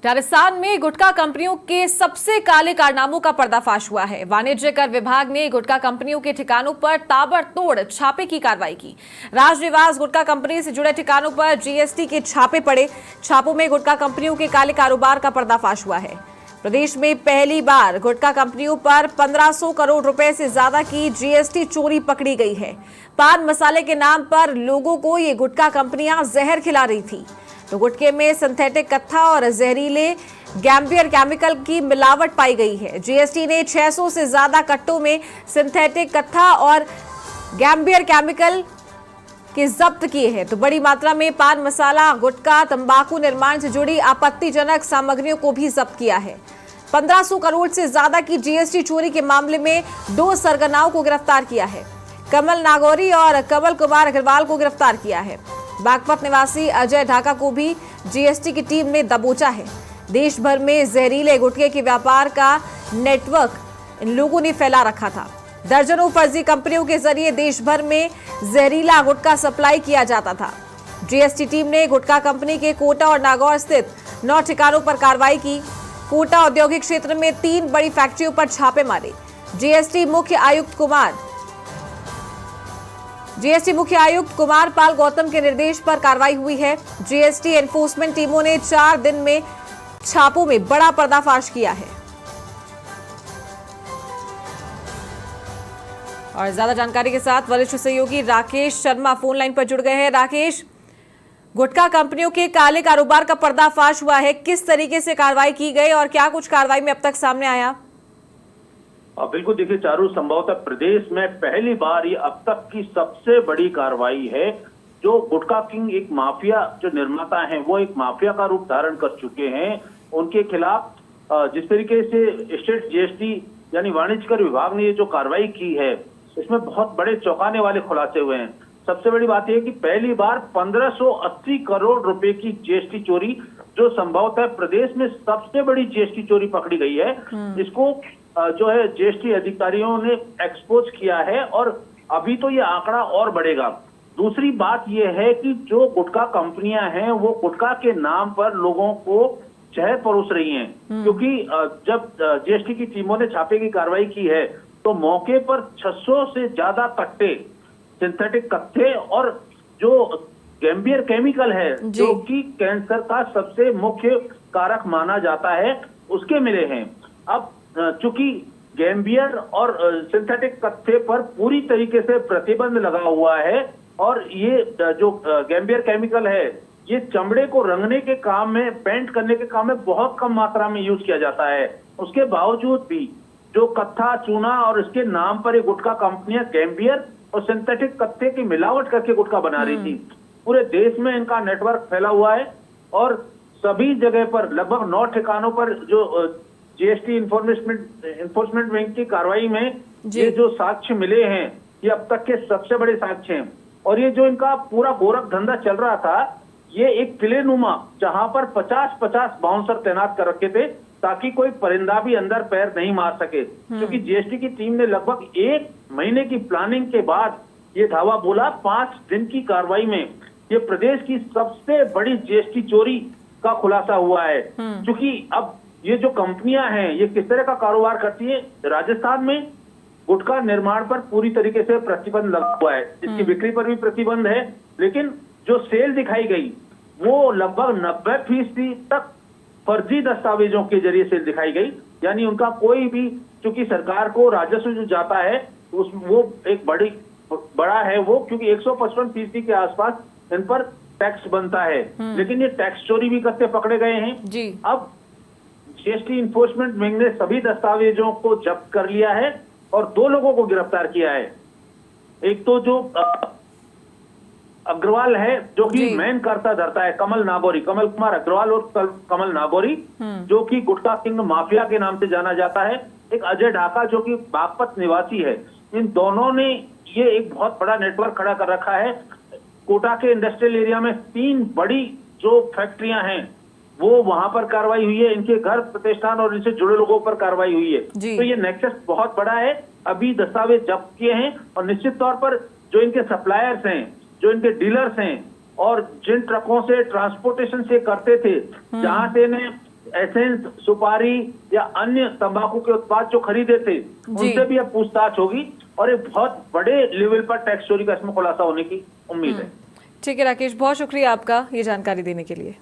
राजस्थान में गुटखा कंपनियों के सबसे काले कारनामों का पर्दाफाश हुआ है। वाणिज्य कर विभाग ने गुटखा कंपनियों के ठिकानों पर ताबड़तोड़ छापे की कार्रवाई की। राजनिवास गुटखा कंपनी से जुड़े ठिकानों पर जीएसटी के छापे पड़े। छापों में गुटखा कंपनियों के काले कारोबार का पर्दाफाश हुआ है। प्रदेश में पहली बार गुटखा कंपनियों पर 1500 करोड़ रुपए से ज्यादा की जीएसटी चोरी पकड़ी गई है। पान मसाले के नाम पर लोगों को ये गुटखा कंपनियां जहर खिला रही थी, तो गुटखे में सिंथेटिक कत्था और जहरीले गैम्बियर केमिकल की मिलावट पाई गई है। जीएसटी ने 600 से ज्यादा कट्टों में सिंथेटिक कत्था और गैम्बियर केमिकल के जब्त किए हैं, तो बड़ी मात्रा में पान मसाला, गुटखा, तंबाकू निर्माण से जुड़ी आपत्तिजनक सामग्रियों को भी जब्त किया है। 1500 करोड़ से ज्यादा की जीएसटी चोरी के मामले में 2 सरगनाओं को गिरफ्तार किया है। कमल नागौरी और कमल कुमार अग्रवाल को गिरफ्तार किया है। बागपत निवासी अजय ढाका को भी जीएसटी की टीम ने दबोचा है। देश भर में जहरीले गुटखे के व्यापार का नेटवर्क इन लोगों ने फैला रखा था। दर्जनों फर्जी कंपनियों के जरिए देश भर में जहरीला गुटखा सप्लाई किया जाता था। जीएसटी टीम ने गुटखा कंपनी के कोटा और नागौर स्थित 9 ठिकानों पर कार्रवाई की। कोटा औद्योगिक क्षेत्र में 3 बड़ी फैक्ट्रियों पर छापे मारे। जीएसटी मुख्य आयुक्त कुमार पाल गौतम के निर्देश पर कार्रवाई हुई है। जीएसटी एनफोर्समेंट टीमों ने 4 दिन में छापों में बड़ा पर्दाफाश किया है। और ज्यादा जानकारी के साथ वरिष्ठ सहयोगी राकेश शर्मा फोन लाइन पर जुड़ गए हैं। राकेश, गुटखा कंपनियों के काले कारोबार का पर्दाफाश हुआ है, किस तरीके से कार्रवाई की गई और क्या कुछ कार्रवाई में अब तक सामने आया? बिल्कुल, देखिए चारू, संभवतः प्रदेश में पहली बार ये अब तक की सबसे बड़ी कार्रवाई है। जो गुटखा किंग एक माफिया, जो निर्माता हैं, वो एक माफिया का रूप धारण कर चुके हैं। उनके खिलाफ जिस तरीके से स्टेट जीएसटी यानी वाणिज्य कर विभाग ने ये जो कार्रवाई की है, इसमें बहुत बड़े चौंकाने वाले खुलासे हुए हैं। सबसे बड़ी बात यह है कि पहली बार 1580 करोड़ रुपए की जीएसटी चोरी, जो संभवतः प्रदेश में सबसे बड़ी जीएसटी चोरी पकड़ी गई है, इसको जो है जीएसटी अधिकारियों ने एक्सपोज किया है और अभी तो ये आंकड़ा और बढ़ेगा। दूसरी बात यह है कि जो गुटखा कंपनियां हैं वो गुटखा के नाम पर लोगों को जहर परोस रही हैं, क्योंकि जब जीएसटी की टीमों ने छापे की कार्रवाई की है तो मौके पर 600 से ज्यादा कट्टे सिंथेटिक कत्थे और जो गैम्बियर केमिकल है, जो कि कैंसर का सबसे मुख्य कारक माना जाता है, उसके मिले हैं। अब चूंकि गैम्बियर और सिंथेटिक कत्थे पर पूरी तरीके से प्रतिबंध लगा हुआ है और ये जो गैम्बियर केमिकल है, ये चमड़े को रंगने के काम में, पेंट करने के काम में बहुत कम मात्रा में यूज किया जाता है। उसके बावजूद भी जो कत्था, चूना और इसके नाम पर ये गुटखा कंपनियां गैम्बियर और सिंथेटिक कत्थे की मिलावट करके गुटखा बना रही थी। पूरे देश में इनका नेटवर्क फैला हुआ है और सभी जगह पर लगभग 9 ठिकानों पर जो जीएसटी इन्फोर्समेंट विंग की कार्रवाई में ये जो साक्ष्य मिले हैं, ये अब तक के सबसे बड़े साक्ष्य हैं। और ये जो इनका पूरा गोरख धंधा चल रहा था, ये एक किलेनुमा, जहां पर 50-50 बाउंसर तैनात कर रखे थे ताकि कोई परिंदा भी अंदर पैर नहीं मार सके। क्योंकि जीएसटी की टीम ने लगभग 1 महीने की प्लानिंग के बाद ये धावा बोला। 5 दिन की कार्रवाई में ये प्रदेश की सबसे बड़ी जीएसटी चोरी का खुलासा हुआ है। क्योंकि अब ये जो कंपनियां हैं, ये किस तरह का कारोबार करती है? राजस्थान में गुटखा निर्माण पर पूरी तरीके से प्रतिबंध लगा हुआ है, इसकी बिक्री पर भी प्रतिबंध है, लेकिन जो सेल दिखाई गई वो लगभग 90% तक फर्जी दस्तावेजों के जरिए सेल दिखाई गई। यानी उनका कोई भी, चूंकि सरकार को राजस्व जो जाता है वो एक बड़ा है वो, क्योंकि 155% के आसपास इन पर टैक्स बनता है, लेकिन ये टैक्स चोरी भी करते पकड़े गए हैं जी। अब जीएसटी इन्फोर्समेंट विंग ने सभी दस्तावेजों को जब्त कर लिया है और 2 लोगों को गिरफ्तार किया है। एक तो जो अग्रवाल है, जो कि मेन कर्ता धरता है, कमल कुमार अग्रवाल और कमल नागौरी, जो कि गुटखा किंग माफिया के नाम से जाना जाता है। एक अजय ढाका, जो कि बागपत निवासी है। इन दोनों ने ये एक बहुत बड़ा नेटवर्क खड़ा कर रखा है। कोटा के इंडस्ट्रियल एरिया में 3 बड़ी जो फैक्ट्रियां हैं, वो वहां पर कार्रवाई हुई है। इनके घर, प्रतिष्ठान और इनसे जुड़े लोगों पर कार्रवाई हुई है। तो ये नेक्सस बहुत बड़ा है। अभी दस्तावेज जब्त किए हैं और निश्चित तौर पर जो इनके सप्लायर्स हैं, जो इनके डीलर्स हैं और जिन ट्रकों से ट्रांसपोर्टेशन से करते थे, जहां से इन्हें एसेंस, सुपारी या अन्य तंबाकू के उत्पाद जो खरीदे थे उनसे भी अब पूछताछ होगी और एक बहुत बड़े लेवल पर टैक्स चोरी का इसमें खुलासा होने की उम्मीद है। ठीक है राकेश, बहुत शुक्रिया आपका ये जानकारी देने के लिए।